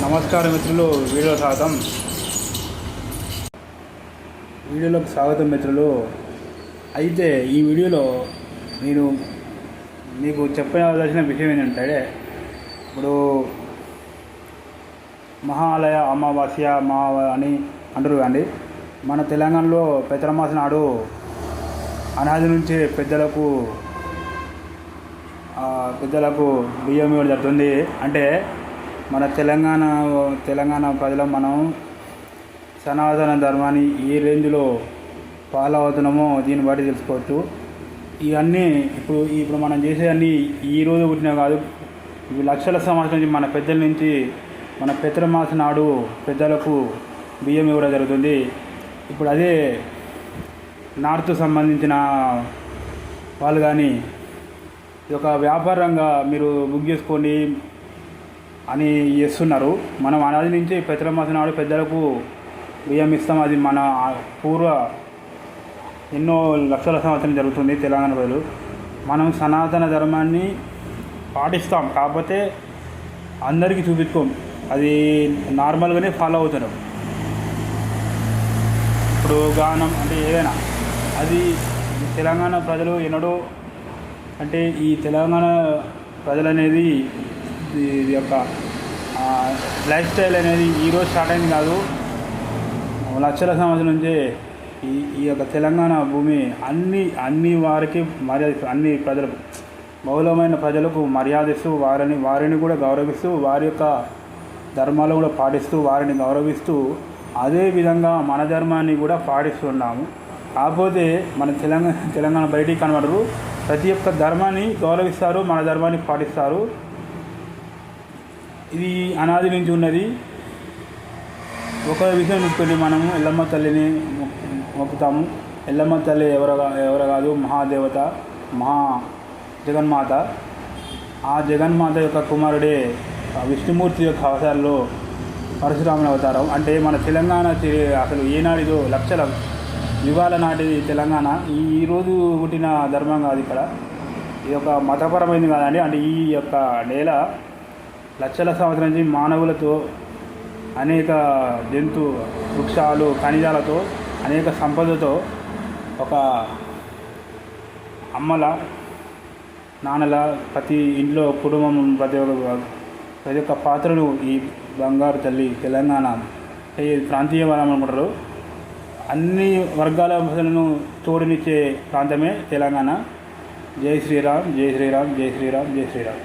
నమస్కారం మిత్రులు, వీడియోలోకి స్వాగతం మిత్రులు. అయితే ఈ వీడియోలో నేను మీకు చెప్పవలసిన విషయం ఏంటంటే, ఇప్పుడు మహాలయ అమావాస్య అని అంటారు కానీ మన తెలంగాణలో పెత్తరమాస నాడు అనాది నుంచి పెద్దలకు బియ్యం ఇవ్వడం జరుగుతుంది. అంటే మన తెలంగాణ ప్రజలు మనం సనాతన ధర్మాన్ని ఏ రేంజ్లో ఫాలో అవుతున్నామో దీన్ని బట్టి తెలుసుకోవచ్చు. ఇవన్నీ ఇప్పుడు మనం చేసేవన్నీ ఈరోజు పుట్టినా కాదు, ఇవి లక్షల సంవత్సరం నుంచి మన పెద్దల నుంచి మన పితరమాస నాడు పెద్దలకు బియ్యం ఇవ్వడం జరుగుతుంది. ఇప్పుడు అదే నార్త్ సంబంధించిన వాళ్ళు కానీ ఇది ఒక వ్యాపారంగా మీరు బుక్ చేసుకోండి అని చేస్తున్నారు. మనం అనాది నుంచి పితరమాస నాడు పెద్దలకు బియ్యం ఇస్తాం. అది మన పూర్వ ఎన్నో లక్షల సంవత్సరం జరుగుతుంది. తెలంగాణ ప్రజలు మనం సనాతన ధర్మాన్ని పాటిస్తాం, కాకపోతే అందరికీ చూపించుకోం, అది నార్మల్గానే ఫాలో అవుతున్నాం. ఇప్పుడు గానం అంటే ఏదైనా అది తెలంగాణ ప్రజలు ఎన్నడూ, అంటే ఈ తెలంగాణ ప్రజలు అనేది ఇది యొక్క లైఫ్ స్టైల్ అనేది ఈరోజు స్టార్ట్ అయింది కాదు, లక్షల సంవత్సరం నుంచే ఈ యొక్క తెలంగాణ భూమి అన్ని వారికి మర్యాద, అన్ని ప్రజలకు, బహుళమైన ప్రజలకు మర్యాదిస్తూ వారిని కూడా గౌరవిస్తూ వారి యొక్క ధర్మాలు కూడా పాటిస్తూ వారిని గౌరవిస్తూ అదే విధంగా మన ధర్మాన్ని కూడా పాటిస్తున్నాము. కాకపోతే మన తెలంగాణ బయటికి కనబడరు, ప్రతి ఒక్క ధర్మాన్ని గౌరవిస్తారు, మన ధర్మాన్ని పాటిస్తారు. ఇది అనాది నుంచి ఉన్నది. ఒక విషయం చూసుకొని మనము ఎల్లమ్మ తల్లిని మొక్కుతాము. ఎల్లమ్మ తల్లి ఎవరు కాదు, మహాదేవత, జగన్మాత. ఆ జగన్మాత యొక్క కుమారుడే విష్ణుమూర్తి యొక్క అవతారంలో పరశురాముని అవతారం. అంటే మన తెలంగాణ అసలు ఏనాడిదో లక్షల యుగాల నాటిది తెలంగాణ. ఈరోజు పుట్టిన ధర్మం కాదు, ఇక్కడ ఇది ఒక మతపరమైనది కాదండి. అంటే ఈ యొక్క నేల లక్షల సంవత్సరం నుంచి మానవులతో, అనేక జంతు వృక్షాలు ఖనిజాలతో, అనేక సంపదతో, ఒక అమ్మల నాన్నల ప్రతి ఇంట్లో కుటుంబం ప్రతి ఒక్క పాత్రను ఈ బంగారు తల్లి తెలంగాణ ప్రాంతీయ వనం అనుకుంటారు. అన్ని వర్గాల ప్రజలను తోడునిచ్చే ప్రాంతమే తెలంగాణ. జై శ్రీరామ్, జై శ్రీరామ్, జై శ్రీరామ్, జై శ్రీరామ్.